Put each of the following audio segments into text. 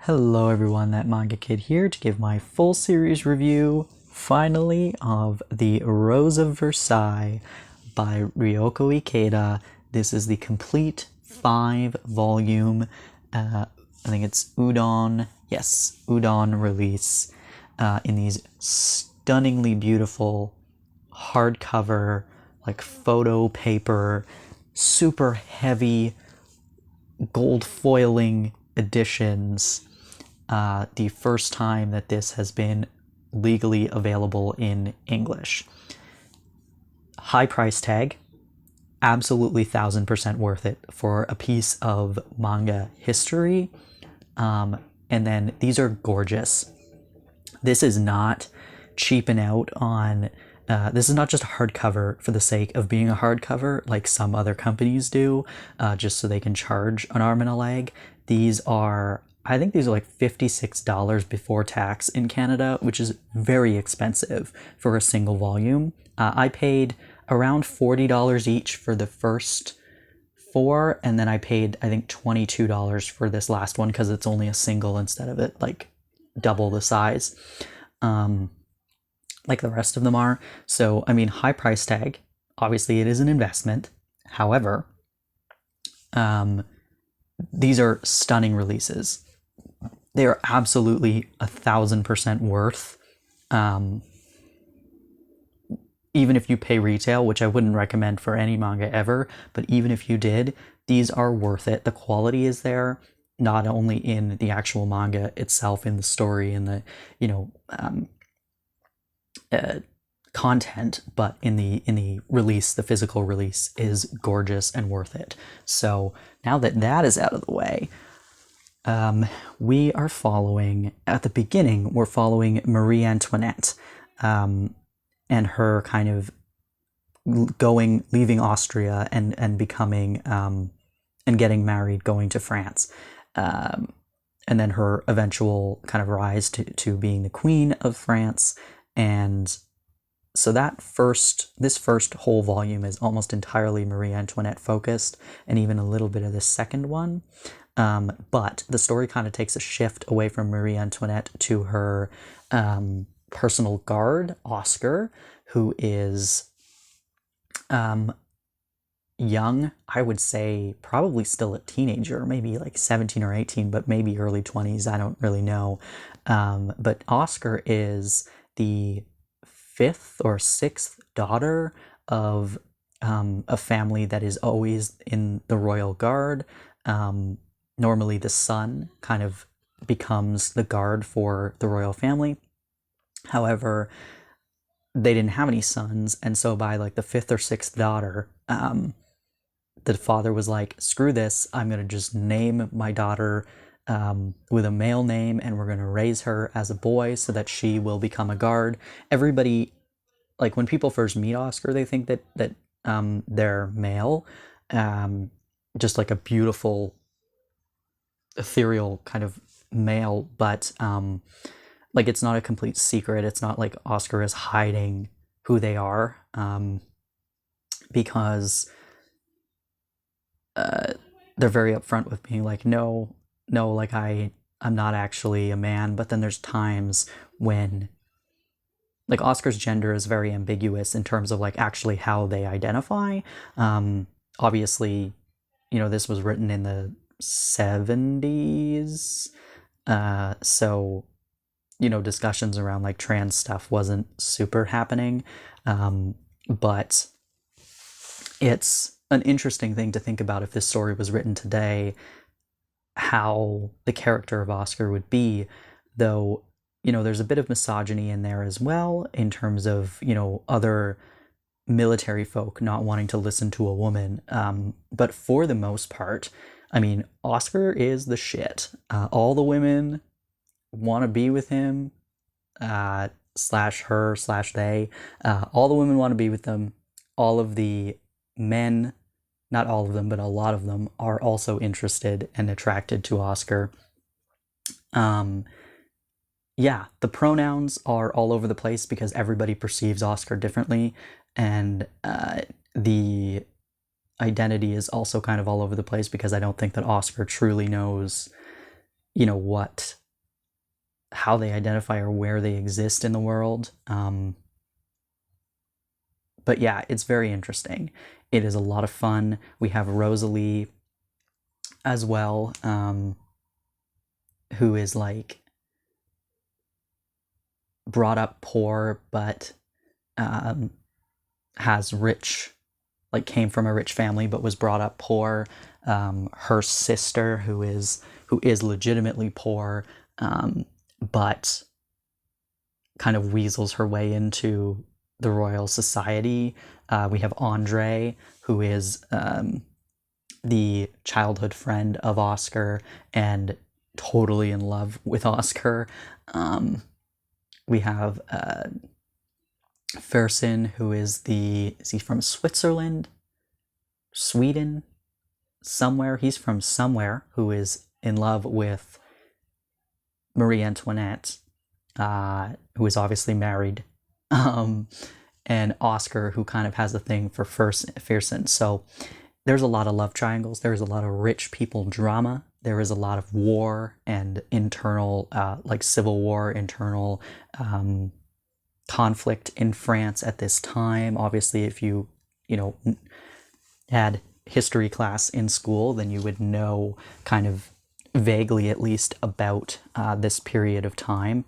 Hello everyone, that Manga Kid here to give my full series review, finally, of The Rose of Versailles by Ryoko Ikeda. This is the complete 5-volume, I think it's Udon release, in these stunningly beautiful hardcover, like photo paper, super heavy gold foiling editions. The first time that this has been legally available in English. High price tag, absolutely 1000% worth it for a piece of manga history. And then these are gorgeous. This is not cheaping out on. This is not just a hardcover for the sake of being a hardcover like some other companies do, just so they can charge an arm and a leg. I think these are like $56 before tax in Canada, which is very expensive for a single volume. I paid around $40 each for the first four, and then I paid, I think, $22 for this last one because it's only a single instead of it like double the size, like the rest of them are. So, I mean, high price tag. Obviously, it is an investment. However, these are stunning releases. They are absolutely 1000% worth. Even if you pay retail, which I wouldn't recommend for any manga ever, but even if you did, these are worth it. The quality is there, not only in the actual manga itself, in the story, in the content, but in the release, the physical release is gorgeous and worth it. So now that that is out of the way, we are following, at the beginning, we're following Marie Antoinette, and her kind of leaving Austria and becoming, and getting married, going to France. And then her eventual kind of rise to being the Queen of France. And so this first whole volume is almost entirely Marie Antoinette focused, and even a little bit of the second one. But the story kind of takes a shift away from Marie Antoinette to her personal guard, Oscar, who is young. I would say probably still a teenager, maybe like 17 or 18, but maybe early 20s. I don't really know. But Oscar is the fifth or sixth daughter of a family that is always in the royal guard. Normally the son kind of becomes the guard for the royal family. However, they didn't have any sons, and so by like the fifth or sixth daughter, the father was like, screw this, I'm going to just name my daughter with a male name, and we're going to raise her as a boy so that she will become a guard. Everybody, like when people first meet Oscar, they think that they're male, just like a beautiful ethereal kind of male, but like it's not a complete secret. It's not like Oscar is hiding who they are, because they're very upfront with being like, no, like I'm not actually a man. But then there's times when like Oscar's gender is very ambiguous in terms of like actually how they identify. Obviously, this was written in the 70s, so discussions around like trans stuff wasn't super happening, but it's an interesting thing to think about if this story was written today, how the character of Oscar would be, though there's a bit of misogyny in there as well, in terms of other military folk not wanting to listen to a woman, but for the most part, I mean, Oscar is the shit. All the women want to be with him, slash her, slash they. All the women want to be with them. All of the men, not all of them, but a lot of them, are also interested and attracted to Oscar. Yeah, the pronouns are all over the place because everybody perceives Oscar differently, and the identity is also kind of all over the place because I don't think that Oscar truly knows how they identify or where they exist in the world. But yeah, it's very interesting. It is a lot of fun. We have Rosalie as well, who is like brought up poor, but has rich, like came from a rich family, but was brought up poor. Her sister, who is legitimately poor, but kind of weasels her way into the Royal Society. We have Andre, who is the childhood friend of Oscar and totally in love with Oscar. We have Fersen, who is he from Switzerland? Sweden? Somewhere. He's from somewhere, who is in love with Marie Antoinette, who is obviously married. And Oscar, who kind of has a thing for Fersen. So there's a lot of love triangles. There's a lot of rich people drama. There is a lot of war and internal, like civil war, internal conflict in France at this time. Obviously, if you had history class in school, then you would know kind of vaguely at least about this period of time.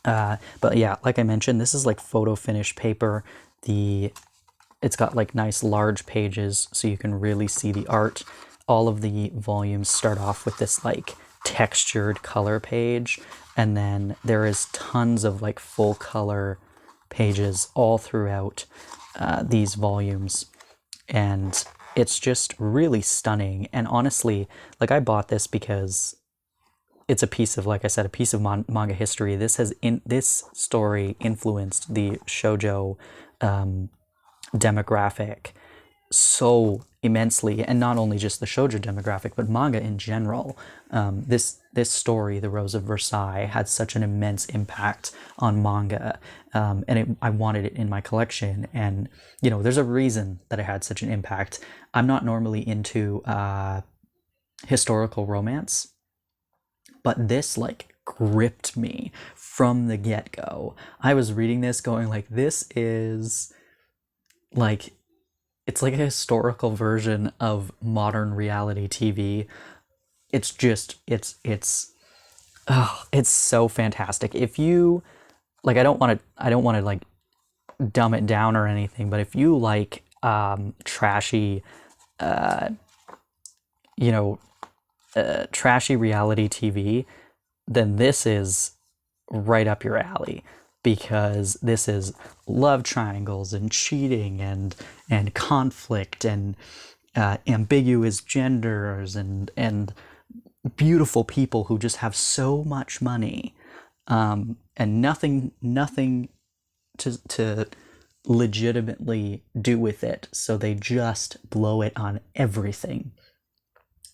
But yeah, like I mentioned, this is like photo finish paper. It's got like nice large pages so you can really see the art. All of the volumes start off with this like textured color page, and then there is tons of like full color pages all throughout these volumes, and it's just really stunning. And honestly, like I bought this because it's a piece of, like I said, a piece of manga history. This story influenced the shoujo demographic so immensely, and not only just the shoujo demographic, but manga in general. This story, The Rose of Versailles, had such an immense impact on manga, and I wanted it in my collection. And there's a reason that it had such an impact. I'm not normally into historical romance, but this like gripped me from the get-go. I was reading this going like, this is like, it's like a historical version of modern reality TV. It's just, it's so fantastic. If you like, I don't want to like dumb it down or anything, but if you like trashy trashy reality TV, then this is right up your alley, because this is love triangles and cheating and conflict and ambiguous genders and beautiful people who just have so much money, and nothing to legitimately do with it, so they just blow it on everything.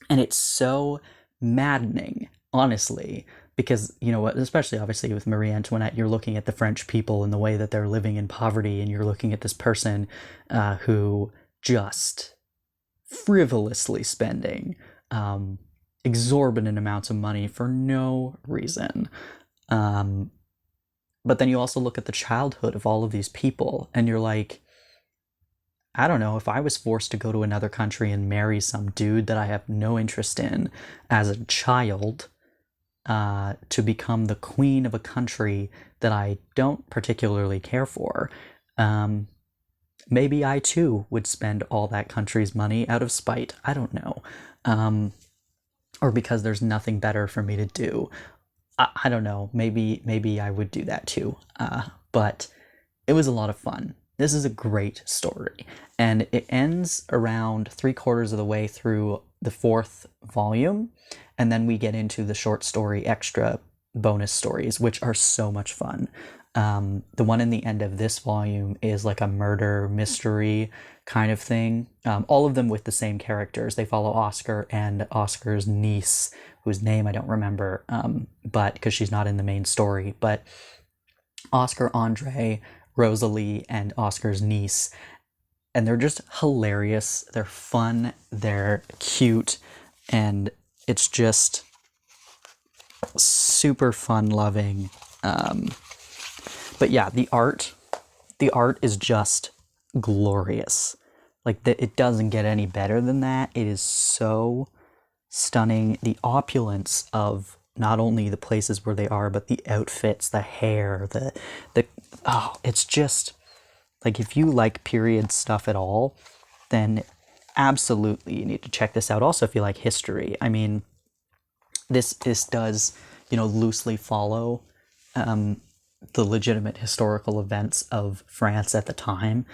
And it's so maddening, honestly, because, especially obviously with Marie Antoinette, you're looking at the French people and the way that they're living in poverty, and you're looking at this person who just frivolously spending exorbitant amounts of money for no reason. But then you also look at the childhood of all of these people, and you're like, I don't know, if I was forced to go to another country and marry some dude that I have no interest in as a child, to become the queen of a country that I don't particularly care for, maybe I too would spend all that country's money out of spite. I don't know. Or because there's nothing better for me to do. I don't know. Maybe I would do that too. But it was a lot of fun. This is a great story, and it ends around 3/4 of the way through the 4th volume, and then we get into the short story extra bonus stories, which are so much fun. The one in the end of this volume is like a murder mystery kind of thing. All of them with the same characters. They follow Oscar and Oscar's niece, whose name I don't remember, but because she's not in the main story. But Oscar, Andre, Rosalie, and Oscar's niece, and they're just hilarious. They're fun. They're cute, and it's just super fun loving. But yeah, the art is just glorious. Like, it doesn't get any better than that. It is so stunning. The opulence of not only the places where they are, but the outfits, the hair, it's just like, if you like period stuff at all, then absolutely you need to check this out. Also, if you like history, I mean, this does, loosely follow the legitimate historical events of France at the time.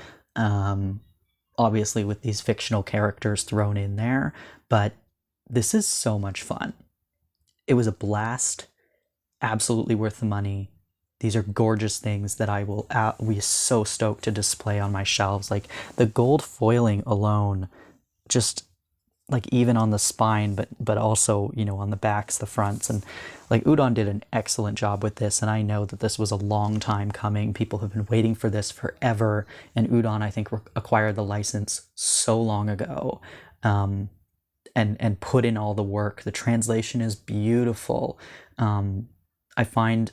Obviously with these fictional characters thrown in there, but this is so much fun. It was a blast, absolutely worth the money. These are gorgeous things that I will be so stoked to display on my shelves. Like, the gold foiling alone, just like even on the spine, but also, on the backs, the fronts, and like Udon did an excellent job with this. And I know that this was a long time coming. People have been waiting for this forever, and Udon, I think, acquired the license so long ago, and put in all the work. The translation is beautiful. I find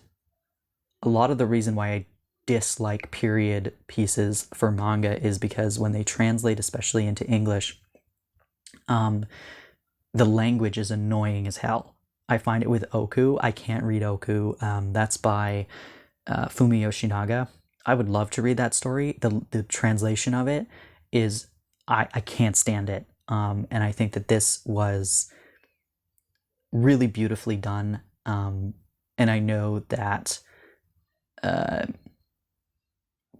a lot of the reason why I dislike period pieces for manga is because when they translate, especially into English, the language is annoying as hell. I find it with Oku. I can't read Oku. That's by Fumi Yoshinaga. I would love to read that story. The translation of it is, I can't stand it. And I think that this was really beautifully done. And I know that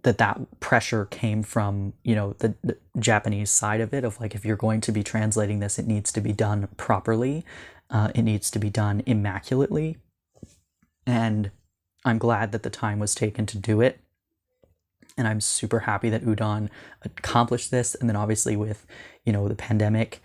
that pressure came from, the Japanese side of it, of like, if you're going to be translating this, it needs to be done properly. It needs to be done immaculately. And I'm glad that the time was taken to do it. And I'm super happy that Udon accomplished this. And then obviously with, the pandemic,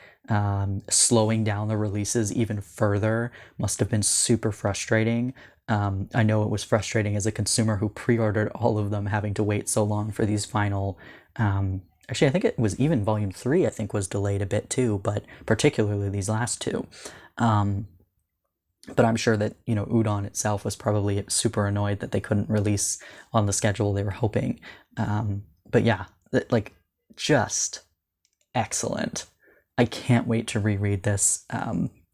slowing down the releases even further must have been super frustrating. I know it was frustrating as a consumer who pre-ordered all of them, having to wait so long for these final, actually I think it was even volume 3 I think was delayed a bit too, but particularly these last two. But I'm sure that, Udon itself was probably super annoyed that they couldn't release on the schedule they were hoping. But yeah, like, just excellent. I can't wait to reread this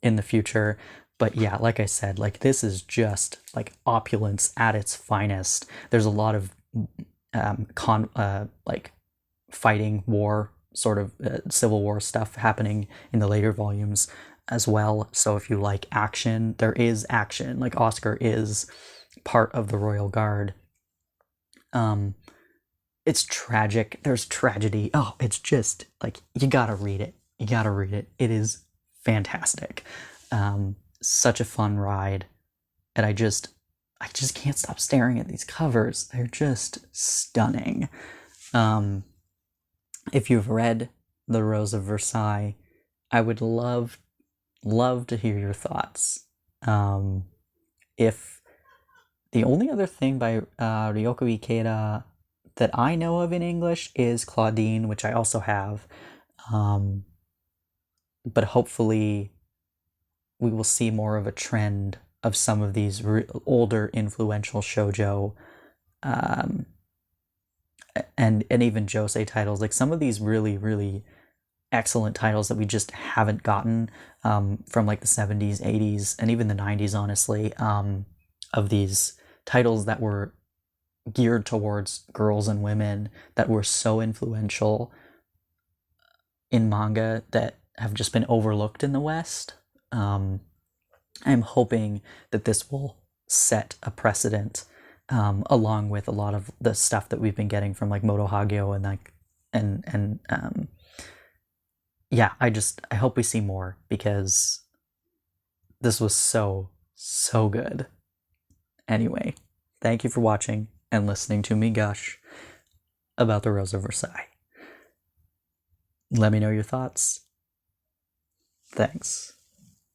in the future. But yeah, like I said, like, this is just like opulence at its finest. There's a lot of like fighting, war, sort of civil war stuff happening in the later volumes as well. So if you like action, there is action. Like, Oscar is part of the Royal Guard. It's tragic. There's tragedy. Oh, it's just like, you gotta read it. You gotta read it. It is fantastic. Such a fun ride. And I just can't stop staring at these covers. They're just stunning. If you've read The Rose of Versailles, I would love to hear your thoughts. If the only other thing by Ryoko Ikeda that I know of in English is Claudine, which I also have. But hopefully we will see more of a trend of some of these older influential shoujo and even josei titles, like some of these really, really excellent titles that we just haven't gotten from like the 70s, 80s, and even the 90s, honestly, of these titles that were geared towards girls and women that were so influential in manga that have just been overlooked in the West. I'm hoping that this will set a precedent, along with a lot of the stuff that we've been getting from like Moto Hagio and like yeah, I hope we see more, because this was so good. Anyway, thank you for watching and listening to me gush about The Rose of Versailles. Let me know your thoughts. Thanks.